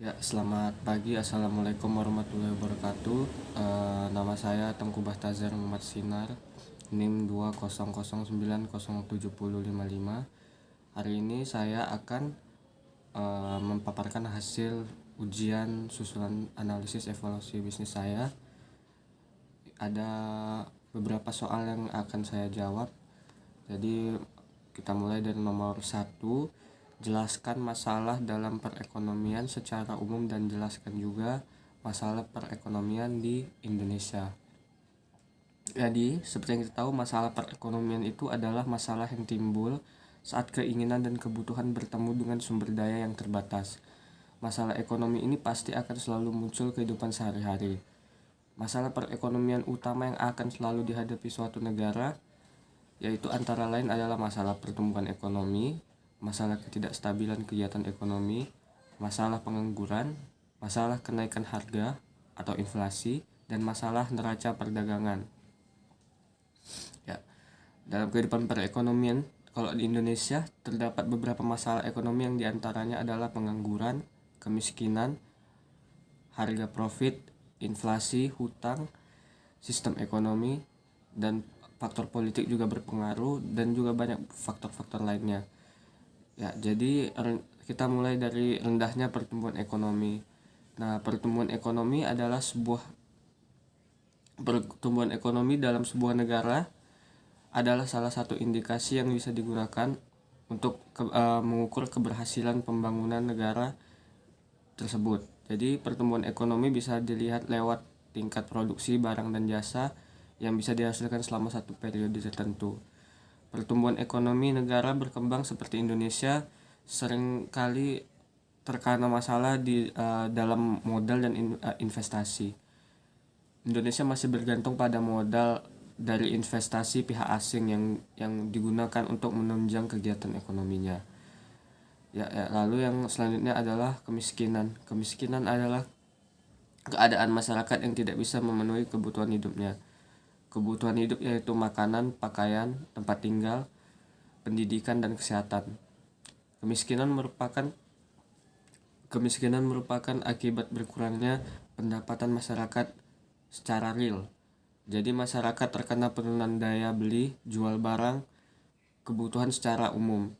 Ya, selamat pagi. Assalamualaikum warahmatullahi wabarakatuh. Nama saya Tengku Bahtazar Muhammad Sinar, NIM 200907055. Hari ini saya akan memaparkan hasil ujian susulan analisis evaluasi bisnis saya. Ada beberapa soal yang akan saya jawab. Jadi kita mulai dari nomor 1. Jelaskan masalah dalam perekonomian secara umum dan jelaskan juga masalah perekonomian di Indonesia. Jadi, seperti yang kita tahu, masalah perekonomian itu adalah masalah yang timbul saat keinginan dan kebutuhan bertemu dengan sumber daya yang terbatas. Masalah ekonomi ini pasti akan selalu muncul kehidupan sehari-hari. Masalah perekonomian utama yang akan selalu dihadapi suatu negara yaitu antara lain adalah masalah pertumbuhan ekonomi, masalah ketidakstabilan kegiatan ekonomi, masalah pengangguran, masalah kenaikan harga atau inflasi, dan masalah neraca perdagangan. Ya, dalam kehidupan perekonomian, kalau di Indonesia terdapat beberapa masalah ekonomi yang diantaranya adalah pengangguran, kemiskinan, harga profit, inflasi, hutang, sistem ekonomi, dan faktor politik juga berpengaruh, dan juga banyak faktor-faktor lainnya. Ya, jadi kita mulai dari rendahnya pertumbuhan ekonomi. Nah, pertumbuhan ekonomi dalam sebuah negara adalah salah satu indikasi yang bisa digunakan untuk mengukur keberhasilan pembangunan negara tersebut. Jadi, pertumbuhan ekonomi bisa dilihat lewat tingkat produksi barang dan jasa yang bisa dihasilkan selama satu periode tertentu. Pertumbuhan ekonomi negara berkembang seperti Indonesia seringkali terkena masalah di dalam modal dan investasi. Indonesia masih bergantung pada modal dari investasi pihak asing yang digunakan untuk menunjang kegiatan ekonominya. Lalu yang selanjutnya adalah kemiskinan. Kemiskinan adalah keadaan masyarakat yang tidak bisa memenuhi kebutuhan hidupnya. Kebutuhan hidup yaitu makanan, pakaian, tempat tinggal, pendidikan, dan kesehatan. Kemiskinan merupakan akibat berkurangnya pendapatan masyarakat secara real. Jadi masyarakat terkena penurunan daya beli, jual barang, kebutuhan secara umum.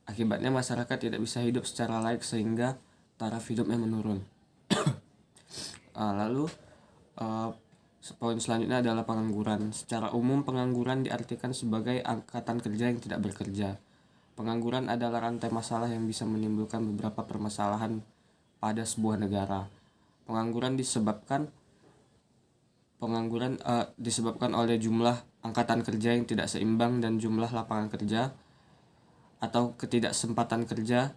Akibatnya masyarakat tidak bisa hidup secara layak sehingga taraf hidupnya menurun. Lalu poin selanjutnya adalah pengangguran. Secara umum, pengangguran diartikan sebagai angkatan kerja yang tidak bekerja. Pengangguran adalah rantai masalah yang bisa menimbulkan beberapa permasalahan pada sebuah negara. Pengangguran disebabkan oleh jumlah angkatan kerja yang tidak seimbang dan jumlah lapangan kerja atau ketidaksempatan kerja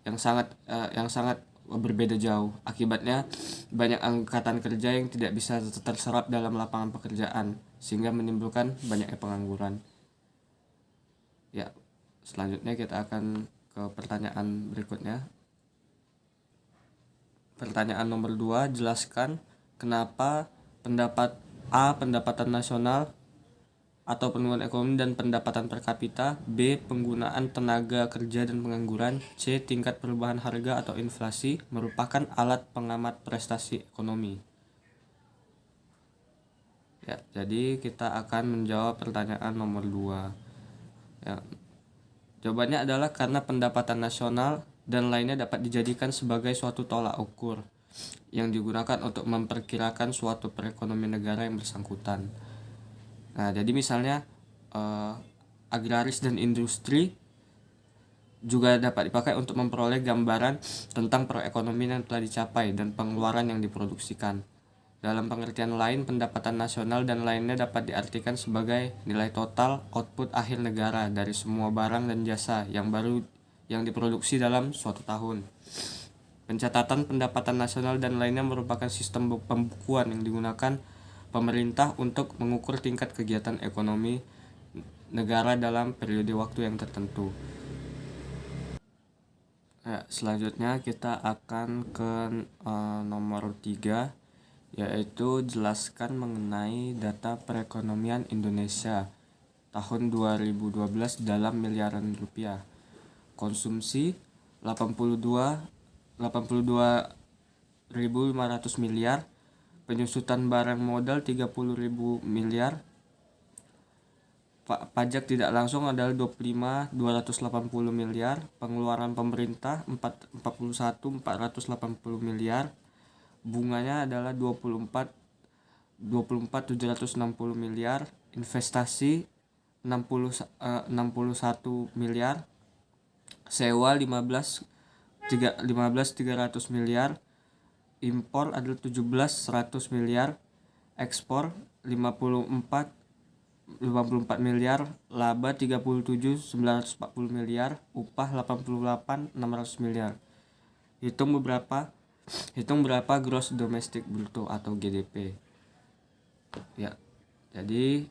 yang sangat berbeda jauh. Akibatnya banyak angkatan kerja yang tidak bisa terserap dalam lapangan pekerjaan sehingga menimbulkan banyaknya pengangguran. Ya, selanjutnya kita akan ke pertanyaan berikutnya. Pertanyaan nomor 2, jelaskan kenapa pendapatan nasional atau pertumbuhan ekonomi dan pendapatan per kapita, B, penggunaan tenaga kerja dan pengangguran, C, tingkat perubahan harga atau inflasi merupakan alat pengamat prestasi ekonomi. Ya, jadi kita akan menjawab pertanyaan nomor 2. Ya, jawabannya adalah karena pendapatan nasional dan lainnya dapat dijadikan sebagai suatu tolak ukur yang digunakan untuk memperkirakan suatu perekonomian negara yang bersangkutan. Nah, jadi misalnya agraris dan industri juga dapat dipakai untuk memperoleh gambaran tentang perekonomian yang telah dicapai dan pengeluaran yang diproduksikan. Dalam pengertian lain, pendapatan nasional dan lainnya dapat diartikan sebagai nilai total output akhir negara dari semua barang dan jasa yang diproduksi dalam suatu tahun. Pencatatan pendapatan nasional dan lainnya merupakan sistem pembukuan yang digunakan pemerintah untuk mengukur tingkat kegiatan ekonomi negara dalam periode waktu yang tertentu. Selanjutnya kita akan ke nomor 3, yaitu jelaskan mengenai data perekonomian Indonesia tahun 2012 dalam miliaran rupiah. Konsumsi 82,8 82.500 miliar, penyusutan barang modal 30.000 miliar, pajak tidak langsung adalah 25.280 miliar, pengeluaran pemerintah 41.480 miliar, bunganya adalah 24.760 miliar, investasi 61 miliar, sewa 15.300 miliar, impor adalah 17.100 miliar, ekspor 54 miliar, laba 37.940 miliar, upah 88.600 miliar. Hitung berapa gross domestic bruto atau GDP. Ya. Jadi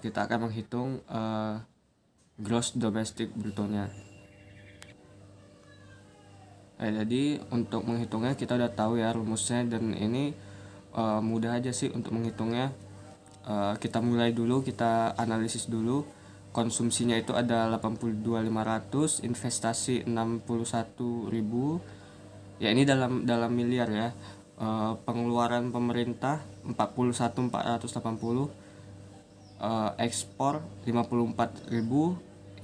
kita akan menghitung gross domestic brutonya. Jadi untuk menghitungnya kita udah tahu ya rumusnya, dan ini mudah aja sih untuk menghitungnya. Kita mulai dulu, kita analisis dulu. Konsumsinya itu ada 82.500, investasi 61.000. Ya ini dalam miliar ya. Pengeluaran pemerintah 41.480, ekspor 54.000,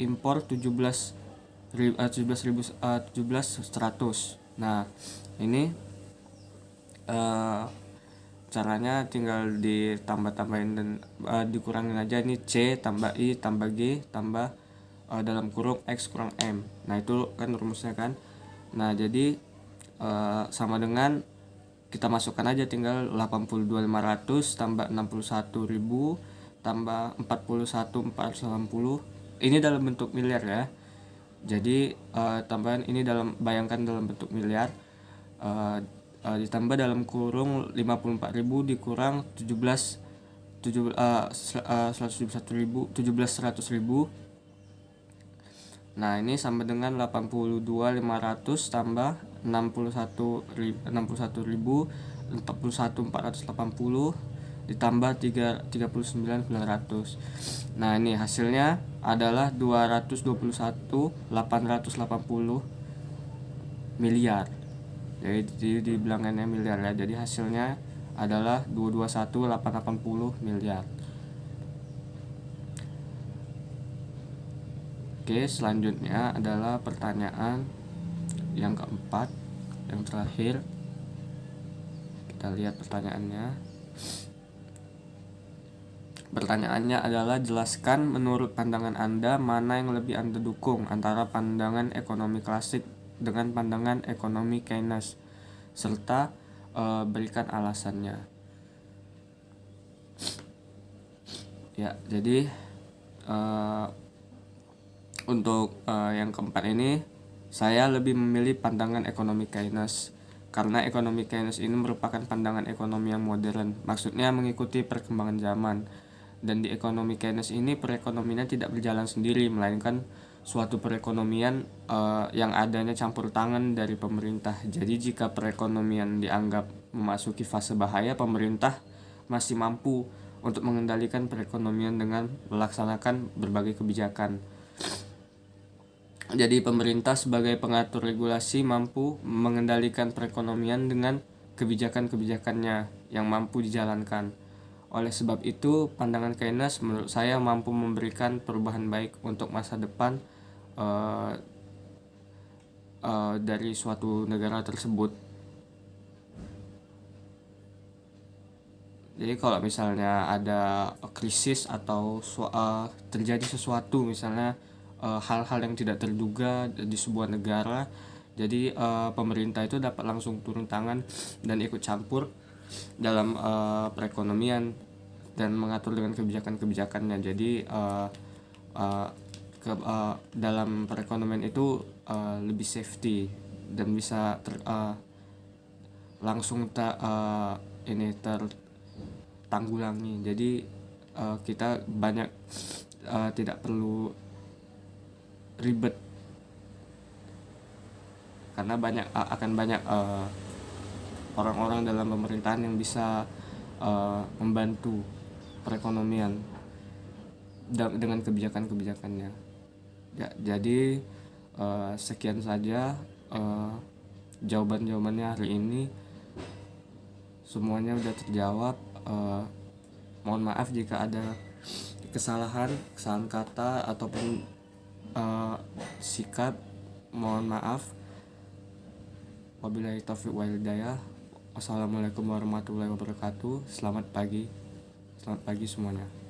impor 17.100. Nah, ini caranya tinggal ditambah-tambahin dan dikurangin aja. Ini C tambah I tambah G tambah dalam kurung X kurang M. Nah itu kan rumusnya kan. Nah jadi sama dengan kita masukkan aja tinggal 82.500 tambah 61.000 tambah 41.480. Ini dalam bentuk miliar ya. Jadi tambahan ini bayangkan dalam bentuk miliar, ditambah dalam kurung 54.000 dikurang 171.000 17.100.000. Nah ini sama dengan 82.500 tambah 61.000 41.480 ditambah 39.900. Nah ini hasilnya adalah 221.880 miliar. Jadi dibilangnya miliar ya. Jadi hasilnya adalah 221.880 miliar. Oke, selanjutnya adalah pertanyaan yang keempat, yang terakhir. Kita lihat pertanyaannya. Pertanyaannya adalah jelaskan menurut pandangan Anda mana yang lebih Anda dukung antara pandangan ekonomi klasik dengan pandangan ekonomi Keynes, serta berikan alasannya. Ya, jadi untuk yang keempat ini saya lebih memilih pandangan ekonomi Keynes, karena ekonomi Keynes ini merupakan pandangan ekonomi yang modern, maksudnya mengikuti perkembangan zaman. Dan di ekonomi Keynes ini perekonomian tidak berjalan sendiri, melainkan suatu perekonomian yang adanya campur tangan dari pemerintah. Jadi jika perekonomian dianggap memasuki fase bahaya, pemerintah masih mampu untuk mengendalikan perekonomian dengan melaksanakan berbagai kebijakan. Jadi pemerintah sebagai pengatur regulasi mampu mengendalikan perekonomian dengan kebijakan-kebijakannya yang mampu dijalankan. Oleh sebab itu, pandangan Keynes menurut saya mampu memberikan perubahan baik untuk masa depan dari suatu negara tersebut. Jadi kalau misalnya ada krisis atau terjadi sesuatu, misalnya hal-hal yang tidak terduga di sebuah negara, jadi pemerintah itu dapat langsung turun tangan dan ikut campur dalam perekonomian dan mengatur dengan kebijakan-kebijakannya. Jadi dalam perekonomian itu lebih safety dan bisa langsung tertanggulangi. Jadi kita banyak tidak perlu ribet, karena akan banyak orang-orang dalam pemerintahan yang bisa membantu perekonomian dengan kebijakan-kebijakannya. Ya, jadi sekian saja jawaban-jawabannya hari ini semuanya udah terjawab. Mohon maaf jika ada kesalahan kata ataupun sikap, mohon maaf. Wabillahi taufiq wal hidayah. Wassalamualaikum warahmatullahi wabarakatuh. Selamat pagi semuanya.